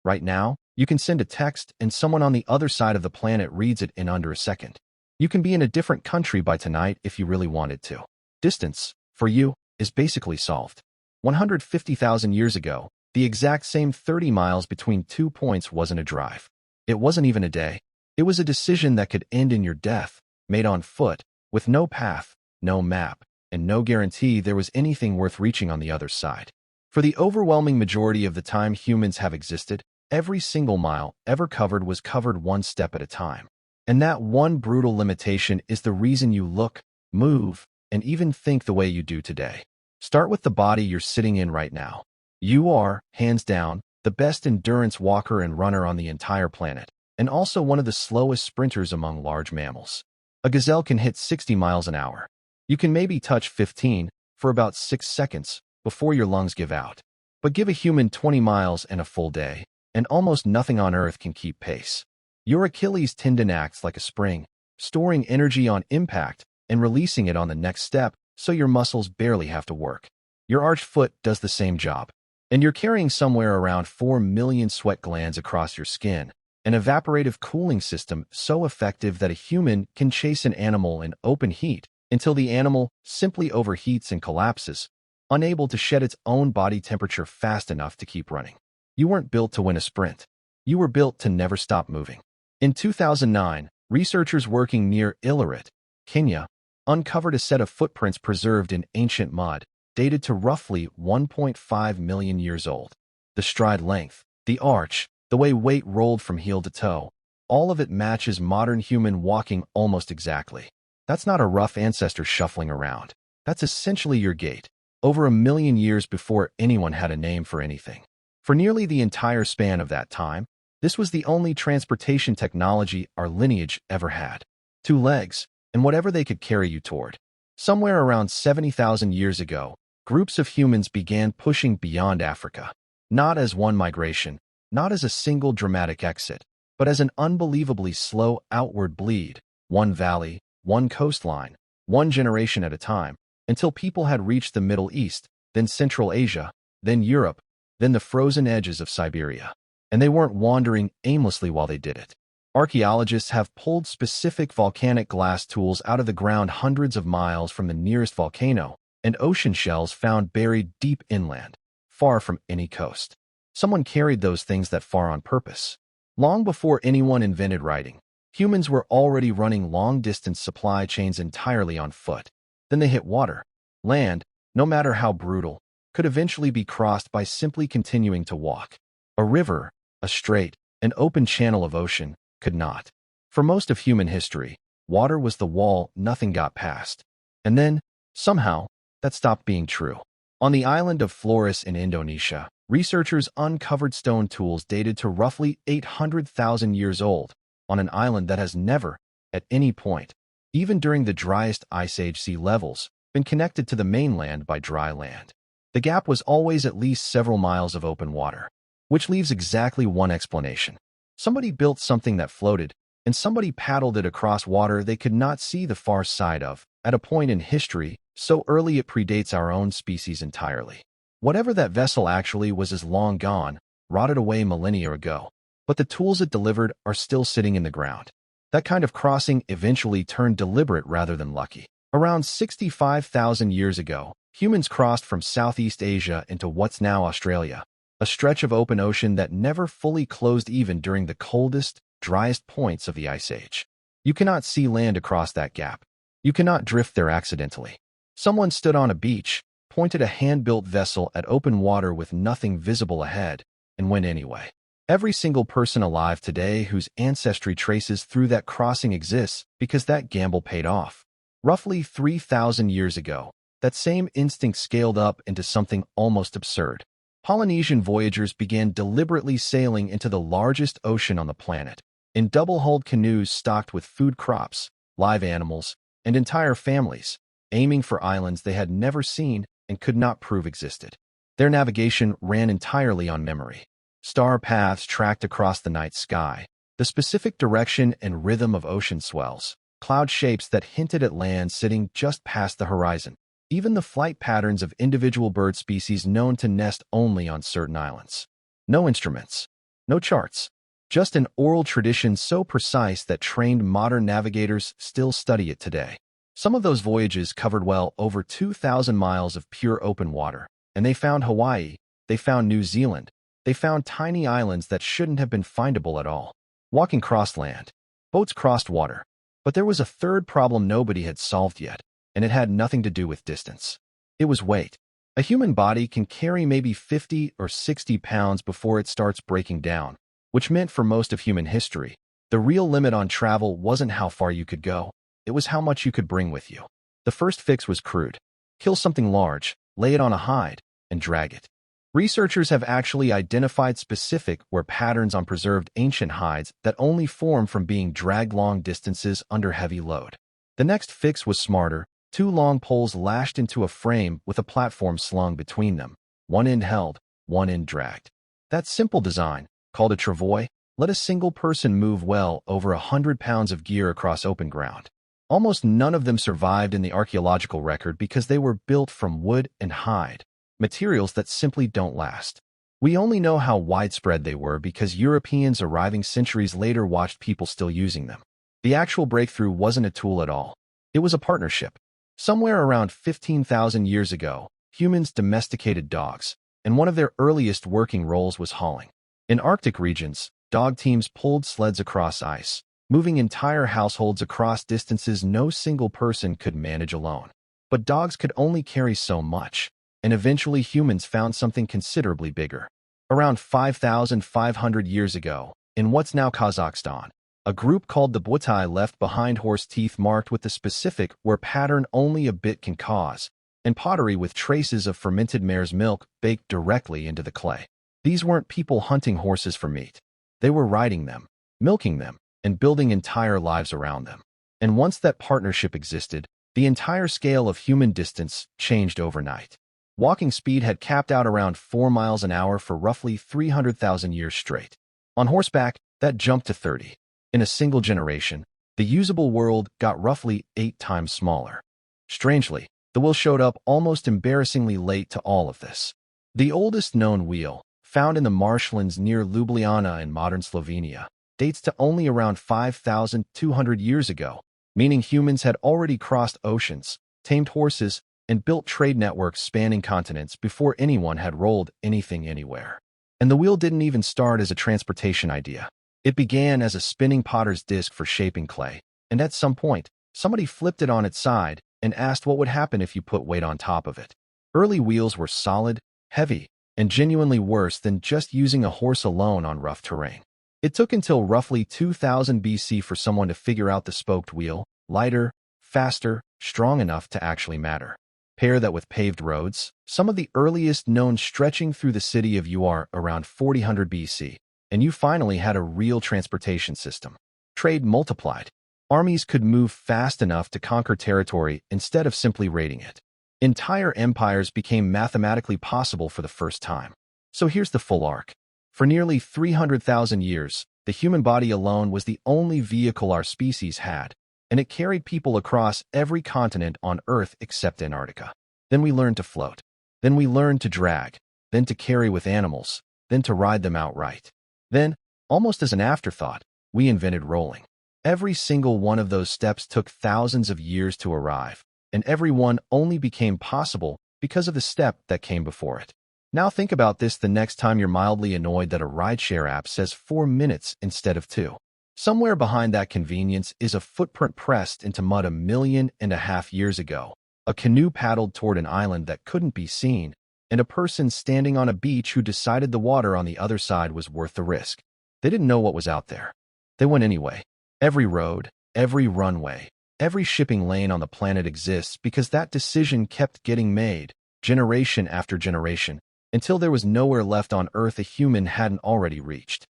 Right now, you can send a text and someone on the other side of the planet reads it in under a second. You can be in a different country by tonight if you really wanted to. Distance, for you, is basically solved. 150,000 years ago, the exact same 30 miles between 2 points wasn't a drive. It wasn't even a day. It was a decision that could end in your death, made on foot, with no path, no map, and no guarantee there was anything worth reaching on the other side. For the overwhelming majority of the time humans have existed, every single mile ever covered was covered one step at a time. And that one brutal limitation is the reason you look, move, and even think the way you do today. Start with the body you're sitting in right now. You are, hands down, the best endurance walker and runner on the entire planet, and also one of the slowest sprinters among large mammals. A gazelle can hit 60 miles an hour. You can maybe touch 15 for about 6 seconds before your lungs give out. But give a human 20 miles and a full day, and almost nothing on Earth can keep pace. Your Achilles tendon acts like a spring, storing energy on impact and releasing it on the next step so your muscles barely have to work. Your arched foot does the same job. And you're carrying somewhere around 4 million sweat glands across your skin, an evaporative cooling system so effective that a human can chase an animal in open heat until the animal simply overheats and collapses, unable to shed its own body temperature fast enough to keep running. You weren't built to win a sprint. You were built to never stop moving. In 2009, researchers working near Illirit, Kenya, uncovered a set of footprints preserved in ancient mud, dated to roughly 1.5 million years old. The stride length, the arch, the way weight rolled from heel to toe, all of it matches modern human walking almost exactly. That's not a rough ancestor shuffling around. That's essentially your gait, over 1 million years before anyone had a name for anything. For nearly the entire span of that time, this was the only transportation technology our lineage ever had. 2 legs, and whatever they could carry you toward. Somewhere around 70,000 years ago, groups of humans began pushing beyond Africa, not as one migration, not as a single dramatic exit, but as an unbelievably slow outward bleed, one valley, one coastline, one generation at a time, until people had reached the Middle East, then Central Asia, then Europe, then the frozen edges of Siberia. And they weren't wandering aimlessly while they did it. Archaeologists have pulled specific volcanic glass tools out of the ground hundreds of miles from the nearest volcano, and ocean shells found buried deep inland, far from any coast. Someone carried those things that far on purpose. Long before anyone invented writing, humans were already running long-distance supply chains entirely on foot. Then they hit water. Land, no matter how brutal, could eventually be crossed by simply continuing to walk. A river, a strait, an open channel of ocean, could not. For most of human history, water was the wall nothing got past. And then, somehow, that stopped being true. On the island of Flores in Indonesia, researchers uncovered stone tools dated to roughly 800,000 years old, on an island that has never, at any point, even during the driest Ice Age sea levels, been connected to the mainland by dry land. The gap was always at least several miles of open water, which leaves exactly one explanation. Somebody built something that floated, and somebody paddled it across water they could not see the far side of, at a point in history so early it predates our own species entirely. Whatever that vessel actually was is long gone, rotted away millennia ago, but the tools it delivered are still sitting in the ground. That kind of crossing eventually turned deliberate rather than lucky. Around 65,000 years ago, humans crossed from Southeast Asia into what's now Australia, a stretch of open ocean that never fully closed even during the coldest, driest points of the Ice Age. You cannot see land across that gap. You cannot drift there accidentally. Someone stood on a beach, pointed a hand-built vessel at open water with nothing visible ahead, and went anyway. Every single person alive today whose ancestry traces through that crossing exists because that gamble paid off. Roughly 3,000 years ago, that same instinct scaled up into something almost absurd. Polynesian voyagers began deliberately sailing into the largest ocean on the planet, in double-hulled canoes stocked with food crops, live animals, and entire families, aiming for islands they had never seen and could not prove existed. Their navigation ran entirely on memory. Star paths tracked across the night sky, the specific direction and rhythm of ocean swells, cloud shapes that hinted at land sitting just past the horizon, even the flight patterns of individual bird species known to nest only on certain islands. No instruments, No charts. Just an oral tradition so precise that trained modern navigators still study it today. Some of those voyages covered well over 2,000 miles of pure open water, and they found Hawaii, they found New Zealand, they found tiny islands that shouldn't have been findable at all. Walking crossed land. Boats crossed water. But there was a third problem nobody had solved yet, and it had nothing to do with distance. It was weight. A human body can carry maybe 50 or 60 pounds before it starts breaking down, which meant for most of human history, the real limit on travel wasn't how far you could go, it was how much you could bring with you. The first fix was crude. Kill something large, lay it on a hide, and drag it. Researchers have actually identified specific wear patterns on preserved ancient hides that only form from being dragged long distances under heavy load. The next fix was smarter. 2 long poles lashed into a frame with a platform slung between them, one end held, one end dragged. That simple design, called a travois, let a single person move well over 100 pounds of gear across open ground. Almost none of them survived in the archaeological record because they were built from wood and hide, materials that simply don't last. We only know how widespread they were because Europeans arriving centuries later watched people still using them. The actual breakthrough wasn't a tool at all. It was a partnership. Somewhere around 15,000 years ago, humans domesticated dogs, and one of their earliest working roles was hauling. In Arctic regions, dog teams pulled sleds across ice, moving entire households across distances no single person could manage alone. But dogs could only carry so much, and eventually humans found something considerably bigger. Around 5,500 years ago, in what's now Kazakhstan, a group called the Butai left behind horse teeth marked with the specific wear pattern only a bit can cause, and pottery with traces of fermented mare's milk baked directly into the clay. These weren't people hunting horses for meat. They were riding them, milking them, and building entire lives around them. And once that partnership existed, the entire scale of human distance changed overnight. Walking speed had capped out around 4 miles an hour for roughly 300,000 years straight. On horseback, that jumped to 30. In a single generation, the usable world got roughly 8 times smaller. Strangely, the wheel showed up almost embarrassingly late to all of this. The oldest known wheel, found in the marshlands near Ljubljana in modern Slovenia, dates to only around 5,200 years ago, meaning humans had already crossed oceans, tamed horses, and built trade networks spanning continents before anyone had rolled anything anywhere. And the wheel didn't even start as a transportation idea. It began as a spinning potter's disc for shaping clay, and at some point, somebody flipped it on its side and asked what would happen if you put weight on top of it. Early wheels were solid, heavy, and genuinely worse than just using a horse alone on rough terrain. It took until roughly 2000 BC for someone to figure out the spoked wheel, lighter, faster, strong enough to actually matter. Pair that with paved roads, some of the earliest known stretching through the city of Ur around 400 BC, and you finally had a real transportation system. Trade multiplied. Armies could move fast enough to conquer territory instead of simply raiding it. Entire empires became mathematically possible for the first time. So here's the full arc. For nearly 300,000 years, the human body alone was the only vehicle our species had, and it carried people across every continent on Earth except Antarctica. Then we learned to float. Then we learned to drag. Then to carry with animals. Then to ride them outright. Then, almost as an afterthought, we invented rolling. Every single one of those steps took thousands of years to arrive, and every one only became possible because of the step that came before it. Now think about this the next time you're mildly annoyed that a rideshare app says 4 minutes instead of 2. Somewhere behind that convenience is a footprint pressed into mud 1.5 million years ago, a canoe paddled toward an island that couldn't be seen, and a person standing on a beach who decided the water on the other side was worth the risk. They didn't know what was out there. They went anyway. Every road, every runway, every shipping lane on the planet exists because that decision kept getting made, generation after generation, until there was nowhere left on Earth a human hadn't already reached.